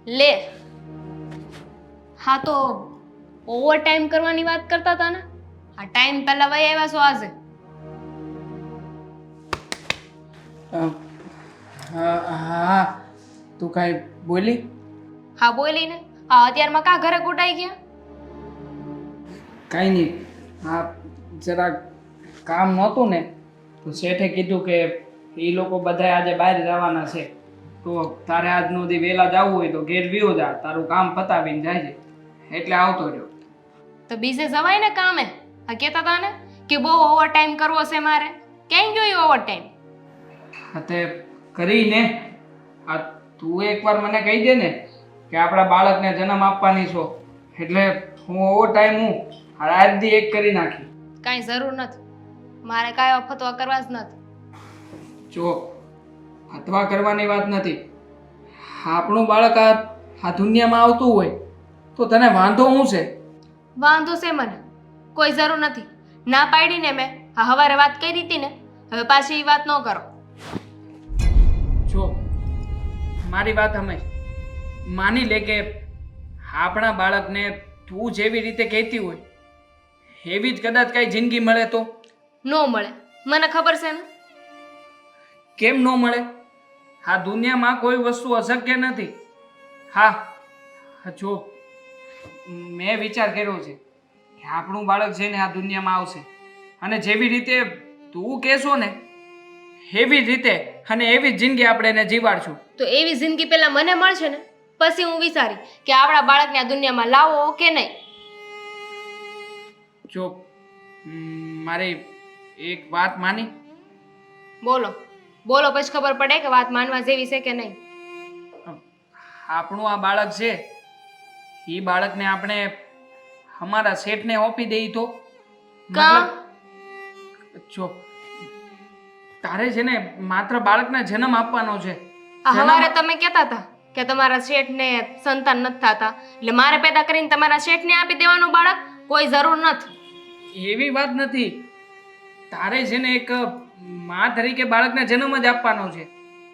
લે, હા તો ઓવર ટાઈમ કરવાની વાત કરતા હતા ને? આ ટાઈમ પહેલા વહી આવ્યા છો આજે. હા, તું કાંઈ બોલી? હા બોલી ને. હા અત્યારમાં કા ઘરે કૂટાઈ ગયા? કાંઈ નહીં, હા જરાક કામ નહોતું ને તો શેઠે કીધું કે એ લોકો બધા આજે બહાર જવાના છે, તો તારે આજનો દી વહેલા જવું હોય તો ઘેર વ્યો જા, તારું કામ પતાવીને જાય એટલે આવતો રહ્યો. તો બીજે જવાય ને કામે. આ કહેતા હતા ને કે બહુ ઓવર ટાઈમ કરવો છે મારે. ક્યાં ગયો ઓવર ટાઈમ? હા તે કરીને આ તું એકવાર મને કહી દે ને કે આપણા બાળકને જન્મ આપવાની છો, એટલે હું ઓવર ટાઈમ હું રાત દી એક કરી નાખી. કાંઈ જરૂર નથી, મારે કાંઈ ફતવા કરવા જ નથી. જો ફતવા કરવાની વાત નથી, આપણું બાળક આ દુનિયામાં આવતું હોય તો તને વાંધો શું છે? વાંધો છે મને, કોઈ જરૂર નથી. ના પાડી ને મેં. હા હવારે વાત કરી હતી ને, હવે પાછી એ વાત ન કરો. જો મારી વાત સમજ, માની લે કે આપણા બાળકને તું જેવી રીતે કહેતી હોય એવી જ કદાચ કાંઈ જિંદગી મળે તો? ન મળે, મને ખબર છે ને. કેમ ન મળે? આ દુનિયામાં કોઈ વસ્તુ અશક્ય નથી. હા જો મેં વિચાર કર્યો છે કે આપણું બાળક છે ને આ દુનિયામાં આવશે, અને જેવી રીતે તું કહેશો ને એવી જ રીતે અને એવી જ જિંદગી આપણે એને જીવાડશું. તો એવી જિંદગી પહેલા મને મળશે ને, પછી હું વિચારી કે આપણા બાળકને આ દુનિયામાં લાવો કે નહીં. જો મારી એક વાત માની. બોલો બોલો, પછી ખબર પડે કે વાત માનવા જેવી છે કે નહીં. આપણું આ બાળક છે, એ બાળકને આપણે અમારા શેઠને આપી દઈએ તો? કામ? જો તારે છે ને માત્ર બાળકને જન્મ આપવાનો છે. આ હવારે તમે કહેતા હતા કે તમારા શેઠને સંતાન નથી થતા, એટલે મારે પેદા કરીને તમારા શેઠને આપી દેવાનું બાળક? કોઈ જરૂર નથી. એવી વાત નથી, તારે છે ને એક માં તરીકે બાળકને જન્મ જ આપવાનો છે.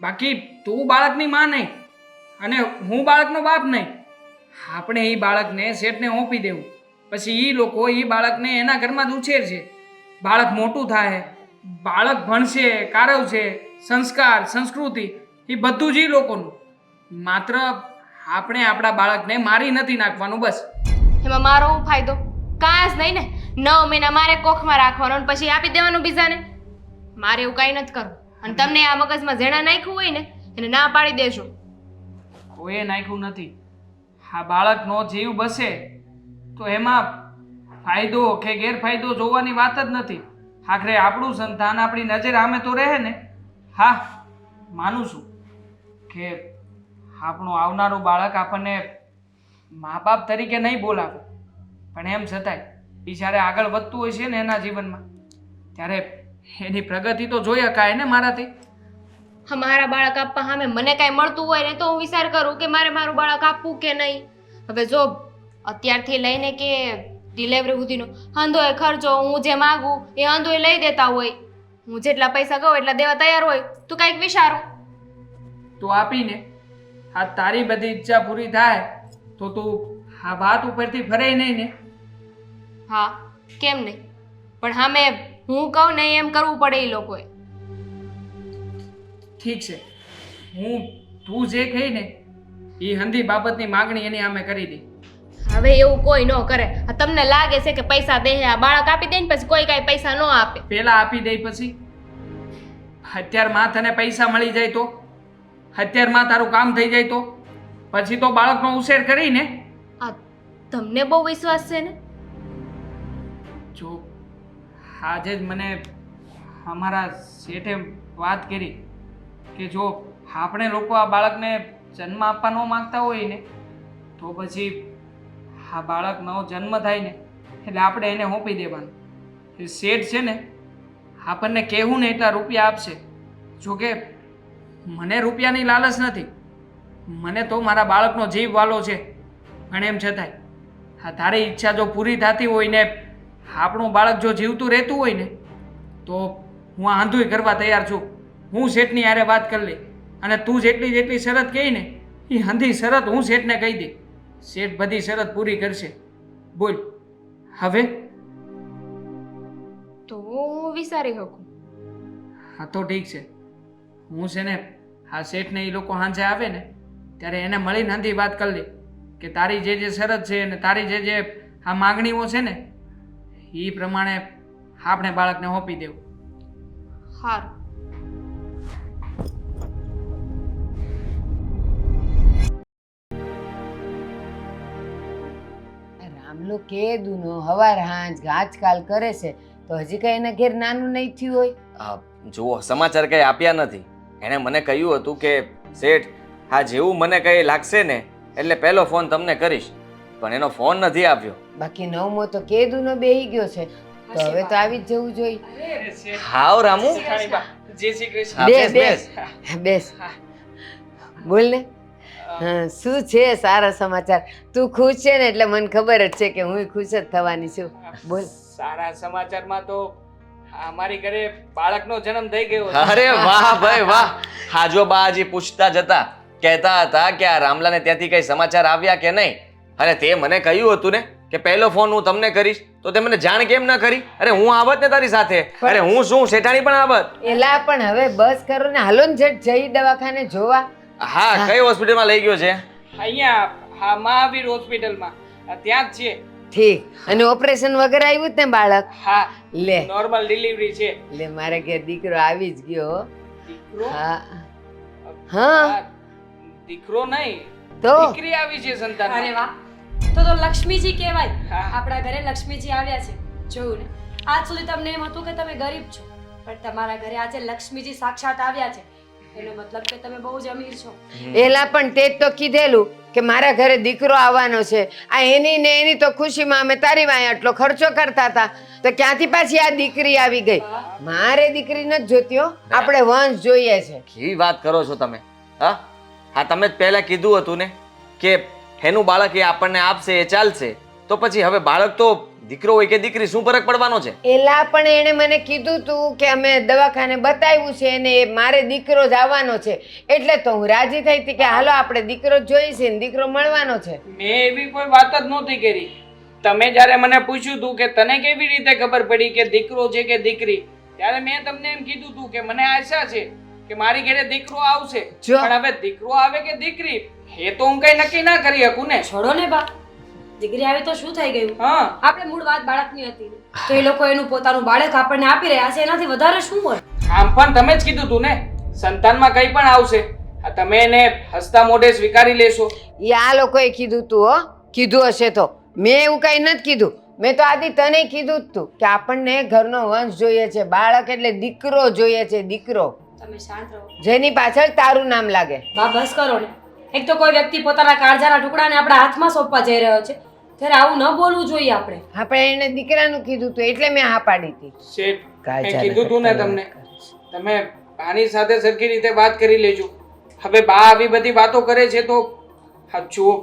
બાકી તું બાળકની માં નહીં અને હું બાળકનો બાપ નહીં. આપણે એ બાળકને શેઠને આપી દેવું, પછી એ લોકો એ બાળકને એના ઘરમાં જ ઉછેરશે. બાળક મોટું થાય, બાળક ભણશે, કારવશે, સંસ્કાર સંસ્કૃતિ એ બધું જ એ લોકોનું. માત્ર આપણે આપણા બાળકને મારી નથી નાખવાનું બસ. એમાં મારો શું ફાયદો? કાંઈ જ નહીં ને. 9 મહિના મારે કોખમાં રાખવાનો અને પછી આપી દેવાનું બીજાને. મારે એવું કાંઈ નથી કરવું. અને તમને આ મગજમાં જેણા નાખ્યું હોય ને એને ના પાડી દેજો. કોઈએ નાખ્યું નથી. આ બાળકનો જીવ બસે તો એમાં ફાયદો કે ગેરફાયદો જોવાની વાત જ નથી. આખરે આપણું સંતાન આપણી નજર સામે તો રહે ને. હા માનું છું કે આપણું આવનારું બાળક આપણને મા બાપ તરીકે નહીં બોલાવે, પણ એમ છતાંય એ જ્યારે આગળ વધતું હોય છે ને એના જીવનમાં, ત્યારે એની પ્રગતિ તો જોઈ શકાય ને મારાથી. મારા બાળક આપવા સામે મને કાંઈ મળતું હોય ને તો હું વિચાર કરું કે મારે મારું બાળક આપવું કે નહીં. હવે જો અત્યારથી લઈને કે ડિલિવરી સુધીનો અંધોય ખર્ચો હું જે માગું એ અંધોય લઈ દેતા હોય, હું જેટલા પૈસા કહું એટલા દેવા તૈયાર હોય, તું કાંઈક વિચારો. તો આપીને આ તારી બધી ઈચ્છા પૂરી થાય તો તું આ વાત ઉપરથી ફરે નહીં ને? હા કેમ નહીં, પણ સામે હું કહું ને એમ કરવું પડે એ લોકોએ. ઠીક છે, હું તું જે કહી ને એ હંધી બાબતની માગણી એની સામે કરી દે. હવે એવું કોઈ ન કરે. આ તમને લાગે છે કે પૈસા દે, આ બાળક આપી દે ને પછી કોઈ કાંઈ પૈસા ન આપે. પેલા આપી દે પછી અત્યારમાં તને પૈસા મળી જાય તો, અત્યારમાં તારું કામ થઈ જાય તો, પછી તો બાળકનો ઉછેર કરીને. આ તમને બહુ વિશ્વાસ છે ને? જો આજે જ મને અમારા શેઠે વાત કરી કે જો આપણે લોકો આ બાળકને જન્મ આપવા ન માગતા હોય ને તો પછી આ બાળકનો જન્મ થાય ને એટલે આપણે એને સોંપી દેવાનું. એ શેઠ છે ને આપણને કહેવું ને એટલા રૂપિયા આપશે. જોકે મને રૂપિયાની લાલચ નથી, મને તો મારા બાળકનો જીવ વાલો છે, પણ એમ છતાંય આ તારી ઈચ્છા જો પૂરી થતી હોય ને આપણું બાળક જો જીવતું રહેતું હોય ને તો હું આ આંધુય કરવા તૈયાર છું. હું શેઠની હારે વાત કરી લઈ અને તું જેટલી શરત કહી ને એ હંધી શરત હું શેઠને કહી દે. શેઠ બધી શરત પૂરી કરશે. બોલ હવે. તો હું વિચારી શકું. હા તો ઠીક છે. હું છે ને આ શેઠને એ લોકો સાંજે આવે ને ત્યારે એને મળીને હંધી વાત કરી લે કે તારી જે જે શરત છે અને તારી જે આ માગણીઓ છે ને એ પ્રમાણે આપણે બાળકને સોંપી દેવું. સારું. રામલો કે દુનો હવાર હાંજ આજકાલ કરે છે તો હજી કઈ એના ઘેર નાનું નહીં થયું હોય. જુઓ સમાચાર કંઈ આપ્યા નથી. એણે મને કહ્યું હતું કે શેઠ હા જેવું મને કંઈ લાગશે ને એટલે પહેલો ફોન તમને કરીશ, પણ એનો ફોન નથી આપ્યો. બાકી નવમો તો કે દુનો બેહી ગયો છે તો હવે તો આવી જ જવું જોઈએ. હાવ રામુ. જય શ્રી કૃષ્ણ. હા, બેસ બેસ, બેસ બેસ. બોલ ને. હા, શું છે સારા સમાચાર? તું ખુશ છે ને એટલે મને ખબર જ છે કે હું ખુશ જ થવાની છું. બોલ. સારા સમાચારમાં તો અમારી ઘરે બાળકનો જન્મ થઈ ગયો છે. અરે વાહ ભાઈ વાહ. હા જો બા હજી પૂછતા જ હતા, કહેતા હતા કે આ રામલાને ત્યાંથી કઈ સમાચાર આવ્યા કે નહીં, અને તે મને કહ્યું હતું ને કે પહેલો ફોન હું તમને કરીશ, તો તે મને જાણ કેમ ના કરી? અરે હું આવત ને તારી સાથે. અરે હું શું શેઠાણી પણ આવત. એલા પણ હવે બસ કરો ને, હાલો ને ઝટ જઈ દવાખાને જોવા. હા કઈ હોસ્પિટલમાં લઈ ગયો છે? અહીંયા હા મહાવીર હોસ્પિટલમાં ત્યાં જ છે. ઠીક. અને ઓપરેશન વગર આવ્યું જ ને બાળક? હા લે નોર્મલ ડિલિવરી છે. લે મારે ઘેર દીકરો આવી જ ગયો હો. દીકરો? હા હા હા, દીકરો નહીં તો દીકરી આવી છે સંતાન. અરે વાહ, તો લક્ષ્મીજી કહેવાય. હા. આપણા ઘરે લક્ષ્મીજી આવ્યા છે. જોયું ને, આજ સુધી તમને એમ હતું કે તમે ગરીબ છો, પણ તમારા ઘરે આજે લક્ષ્મીજી સાક્ષાત આવ્યા છે. એનો મતલબ કે તમે બહુ જ અમીર છો. એલા પણ તે જ તો કીધેલું કે મારા ઘરે દીકરો આવવાનો છે. આ એની ને એની તો ખુશીમાં અમે તારી વાંહે આટલો ખર્ચો કરતા હતા તો ક્યાંથી પાછી આ દીકરી આવી ગઈ? મારે દીકરી નથી જોતી હો, આપણે વંશ જોઈએ છે. કેવી વાત કરો છો તમે? હા હા તમે જ પહેલા કીધું હતું ને કે એનું બાળક એ આપણને આપશે એ ચાલશે, તો પછી હવે બાળક તો દીકરો હોય કે દીકરી શું ફરક પડવાનો છે? એલા પણ એણે મને કીધું તું કે અમે દવાખાને બતાવ્યું છે અને મારે દીકરો જ આવવાનો છે, એટલે તો હું રાજી થઈ હતી કે હાલો આપણે દીકરો જ જોઈશે ને દીકરો મળવાનો છે. મેં એવી કોઈ વાત જ નહોતી કરી. તમે જ્યારે મને પૂછ્યું હતું કે તને કેવી રીતે ખબર પડી કે દીકરો છે કે દીકરી, ત્યારે મેં તમને એમ કીધું હતું કે મને આશા છે કે મારી ઘરે દીકરો આવશે. જો. પણ હવે દીકરો આવે કે દીકરી એ તો હું કઈ નક્કી ના કરી શકું ને. છોડો ને બા, દીકરી આવી તો શું થઈ ગયું? હા આપણે મૂળ વાત બાળકની હતી ને, તો એ લોકો એનું પોતાનું બાળક આપણને આપી રહ્યા છે, એનાથી વધારે શું હોય? આમ પણ તમે જ કીધું તું ને સંતાનમાં કઈ પણ આવશે. આ તમે એને હસતા મોઢે સ્વીકારી લેશો. એ આ લોકોએ કીધું તું હો, કીધું હશે તો. મેં એવું કઈ નથી કીધું. મેં તો આદિ તને કીધું જ તું કે આપણને ઘરનો વંશ જોઈએ છે, બાળક એટલે દીકરો જોઈએ છે, દીકરો તમે શાંત રહો જેની પાછળ તારું નામ લાગે. બા, બસ કરો ને. એક તો કોઈ વ્યક્તિ પોતાના કાળજાના ટુકડાને આપણા હાથમાં સોંપવા જઈ રહ્યો છે, ત્યારે આવું ન બોલવું જોઈએ આપણે. આપણે એને દીકરાનું કીધું તું એટલે મેં હા પાડી હતી. શેઠ મેં કાળજાના કીધું તું ને ટુકડા. તમને, તમે બાની સાથે સરખી રીતે વાત કરી લેજો. હવે બા આવી બધી વાતો કરે છે તો હા જુઓ,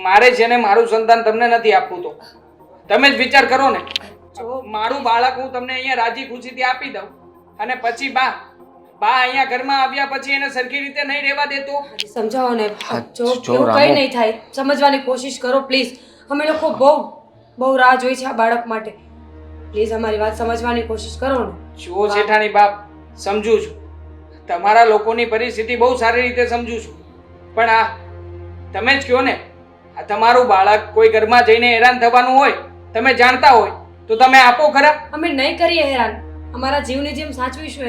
મારે છે ને મારું સંતાન તમને નથી આપવું, તો તમે જ વિચાર કરો ને. મારું બાળક હું તમને અહીંયા રાજી ખુશીથી આપી દઉં અને પછી બા અહીંયા ઘરમાં આવ્યા પછી એને સરખી રીતે નહીં રહેવા દેતો. સમજાવો ને. હા, જો જો એવું રામુ. કંઈ નહીં થાય, સમજવાની કોશિશ કરો પ્લીઝ. અમે લોકો બહુ રાહ જોઈ છે આ બાળક માટે. પ્લીઝ અમારી વાત સમજવાની કોશિશ કરો ને. જુઓ જેઠાણી બાપ, સમજુ છું તમારા લોકોની પરિસ્થિતિ બહુ સારી રીતે સમજુ છું, પણ આ તમે જ કહો ને, આ તમારું બાળક કોઈ ઘરમાં જઈને હેરાન થવાનું હોય, તમે જાણતા હોય તો તમે આપો ખરા. અમે નહીં કરીએ હેરાન. અમારા જીવની જેમ સાચવીશું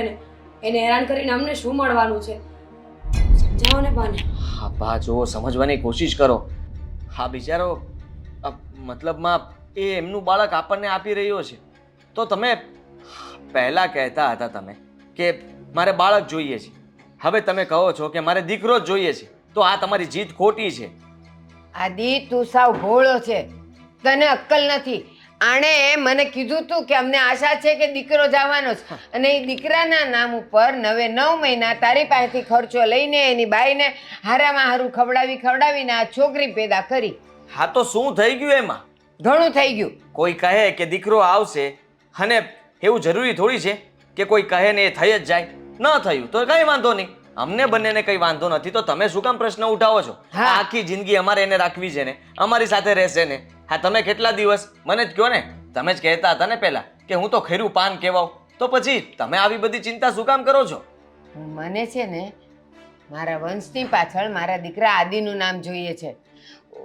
એને હેરાન કરીને અમને શું મળવાનું છે? સમજાવો ને બાને. હા બા જો સમજવાની કોશિશ કરો. હા બિચારો મતલબમાં એ એમનું બાળક આપણને આપી રહ્યો છે, તો તમે પહેલા કહેતા હતા તમે કે મારે બાળક જોઈએ છે, હવે તમે કહો છો કે મારે દીકરો જ જોઈએ છે, તો આ તમારી જીદ ખોટી છે. આદિ તું સાવ ભોળો છે, તને અક્કલ નથી. આણે મને કીધું તું કે અમને આશા છે કે દીકરો જવાનો છે, અને એ દીકરાના નામ ઉપર 9 મહિના તારી પાસેથી ખર્ચો લઈને એની બાઈને હારામાં હારું ખવડાવીને આ છોકરી પેદા કરી. હા તો શું થઈ ગયું એમાં? ઘણું થઈ ગયું. કોઈ કહે કે દીકરો આવશે, અને એવું જરૂરી થોડી છે કે કોઈ કહે ને એ થઈ જ જાય. ન થયું તો કઈ વાંધો નહીં, અમને બંનેને કંઈ વાંધો નથી તો તમે શું કામ પ્રશ્ન ઉઠાવો છો? હા. આખી જિંદગી અમારે એને રાખવી છે ને, અમારી સાથે રહેશે ને. હા, તમે કેટલા દિવસ મને જ કહો ને. તમે જ કહેતા હતા ને પહેલા કે હું તો ખીરું પાન કહેવાઉં. તો પછી તમે આવી બધી ચિંતા શું કામ કરો છો? મને છે ને મારા વંશની પાછળ મારા દીકરા આદિનું નામ જોઈએ છે.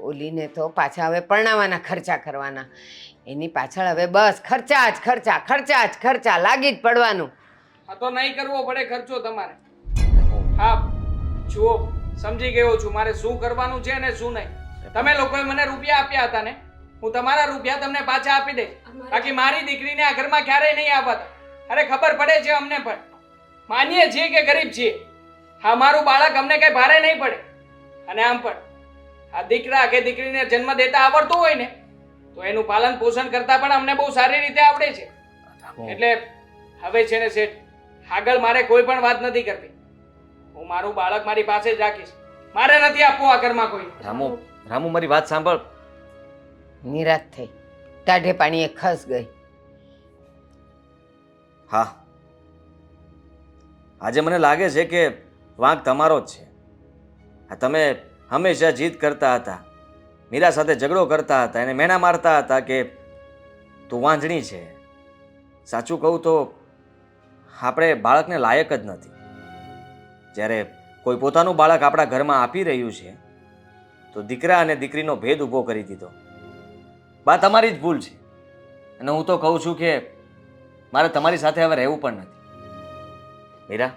ઓલીને તો પાછા હવે પરણાવવાના ખર્ચા કરવાના. એની પાછળ હવે બસ ખર્ચા જ ખર્ચા, ખર્ચા જ ખર્ચા, લાગી જ પડવાનું. આ તો નહીં કરવો પડે ખર્ચો તમારે. હા જુઓ, સમજી ગયો છું મારે શું કરવાનું છે અને શું નહીં. તમે લોકોએ મને રૂપિયા આપ્યા હતા ને, હું તમારા રૂપિયા તમને પાછા આપી દઈશ. બાકી મારી દીકરીને આ ઘરમાં ક્યારેય નહીં આવવા દઉં. અરે ખબર પડે છે અમને પણ, માનીએ છીએ કે ગરીબ છીએ. હા, મારું બાળક અમને કઈ ભારે નહીં પડે. અને આમ પણ આ દીકરા કે દીકરીને જન્મ દેતા આવડતું હોય ને તો એનું પાલન પોષણ કરતા પણ અમને બહુ સારી રીતે આવડે છે. એટલે હવે છે ને શેઠ, આગળ મારે કોઈ પણ વાત નથી કરવી. હું મારું બાળક મારી પાસે જ રાખીશ. મારે નથી આપવું આ ઘરમાં કોઈ. રામુ, રામુ મારી વાત સાંભળ. નિરાશ થઈ ટાઢે પાણીએ ખસ ગઈ. હા, આજે મને લાગે છે કે વાંક તમારો જ છે. હા, તમે હંમેશા જીદ કરતા હતા, મીરા સાથે ઝઘડો કરતા હતા, એને મેણા મારતા હતા કે તું વાંઝણી છે. સાચું કહું તો આપણે બાળકને લાયક જ નથી. જ્યારે કોઈ પોતાનું બાળક આપણા ઘરમાં આપી રહ્યું છે તો દીકરા અને દીકરીનો ભેદ ઊભો કરી દીધો. બા તમારી જ ભૂલ છે. અને હું તો કહું છું કે મારે તમારી સાથે હવે રહેવું પણ નથી. મીરા,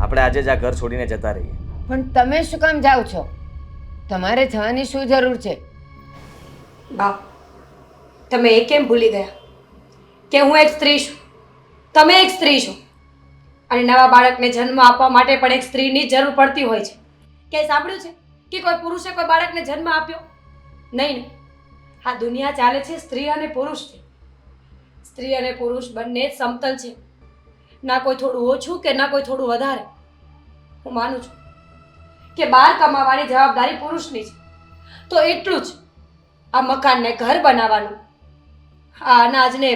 આપણે આજે જ આ ઘર છોડીને જતા રહીએ. પણ તમે શું કામ જાઓ છો? તમારે જવાની શું જરૂર છે? બા, તમે એ કેમ ભૂલી ગયા કે હું એક સ્ત્રી છું, તમે એક સ્ત્રી છો, અને નવા બાળકને જન્મ આપવા માટે પણ એક સ્ત્રીની જ જરૂર પડતી હોય છે. કે સાંભળ્યું છે કે કોઈ પુરુષે કોઈ બાળકને જન્મ આપ્યો? નહીં ને. આ દુનિયા ચાલે છે સ્ત્રી અને પુરુષથી. સ્ત્રી અને પુરુષ બંને જ સમતલ છે. ના કોઈ થોડું ઓછું કે ના કોઈ થોડું વધારે. હું માનું છું કે બહાર કમાવાની જવાબદારી પુરુષની છે, તો એટલું જ આ મકાનને ઘર બનાવવાનું, આ અનાજને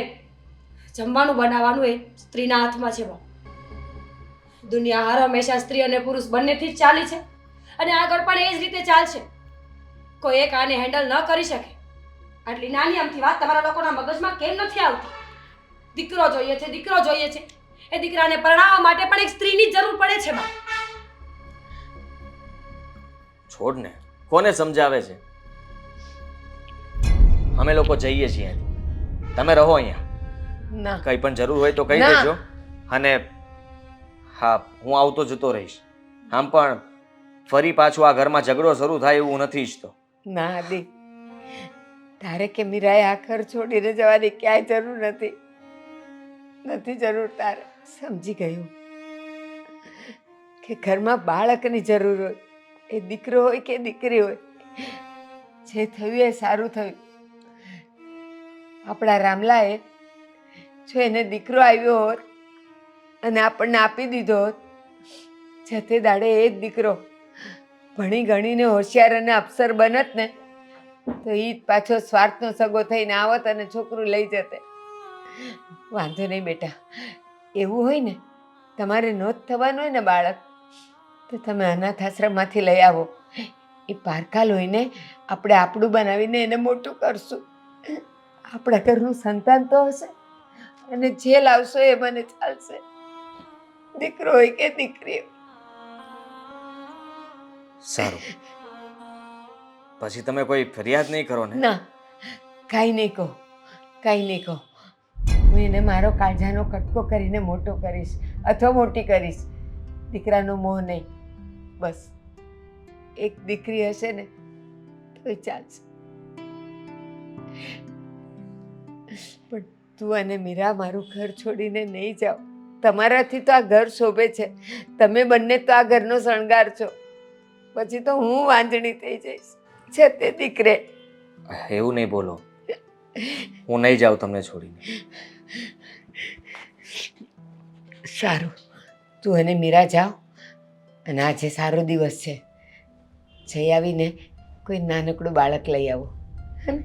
જમવાનું બનાવવાનું એ સ્ત્રીના હાથમાં છે. દુનિયા હર હંમેશા સ્ત્રી અને પુરુષ બંનેથી જ ચાલી છે અને આગળ પણ એ જ રીતે ચાલશે. કોઈ એક આને હેન્ડલ ન કરી શકે. આટલી નાની આમથી વાત તમારા લોકોના મગજમાં કેમ નથી આવતી? દીકરો જોઈએ છે, દીકરો જોઈએ છે. એ દીકરાને પરણાવવા માટે પણ એક સ્ત્રીની જ જરૂર પડે છે. બા, છોડ ને, કોને સમજાવે છે? અમે લોકો જઈએ છીએ. તમે રહો અહીંયા. ના, કંઈ પણ જરૂર હોય તો કહી ના. દેજો. અને હા, હું આવતો જતો રહીશ. આમ પણ ફરી પાછું આ ઘરમાં ઝઘડો શરૂ થાય એવું નથી ઈચ્છતો. ના આદિ, તારે કે મીરાએ આ ઘર છોડીને જવાની ક્યાંય જરૂર નથી. નથી જરૂર. તારે સમજી ગયું કે ઘરમાં બાળકની જરૂર હોય, એ દીકરો હોય કે દીકરી હોય. જે થયું એ સારું થયું. આપણા રામલાએ જો એને દીકરો આવ્યો હોત અને આપણને આપી દીધો હોત, જતે દાડે એ જ દીકરો ભણી ગણીને હોશિયાર અને અફસર બનત ને તો એ જ પાછો સ્વાર્થનો સગો થઈને આવત અને છોકરું લઈ જતે. વાંધો નહીં બેટા, એવું હોય ને તમારે નોંધ થવાનું હોય ને બાળક, તો તમે અનાથ આશ્રમમાંથી લઈ આવો. એ પારકા લોહીને આપણે આપણું બનાવીને એને મોટું કરશું. આપણા ઘરનું સંતાન તો હશે અને જે લાવશો એ મને ચાલશે, દીકરો હોય કે દીકરી. સારું, પછી તમે કોઈ ફરિયાદ નહીં કરો ને? ના, કાંઈ નહીં કહો, કાંઈ નહીં કહો. હું એને મારો કાળજાનો કટકો કરીને મોટો કરીશ અથવા મોટી કરીશ. દીકરાનો મોહ નહીં. બસ એક દીકરી હશે ને તો ચાલશે. પણ તું અને મીરા મારું ઘર છોડીને નહીં જાઓ. તમારાથી તો આ ઘર શોભે છે. તમે બંને તો આ ઘરનો શણગાર છો. પછી તો હું વાંજણી થઈ જઈશ છે તે દીકરે. એવું નહીં બોલો. હું નહીં જાઉં તમને છોડીને. સારું, તું અને મીરા જાઓ. અને આજે સારો દિવસ છે, જઈ આવીને કોઈ નાનકડું બાળક લઈ આવો. હે ને?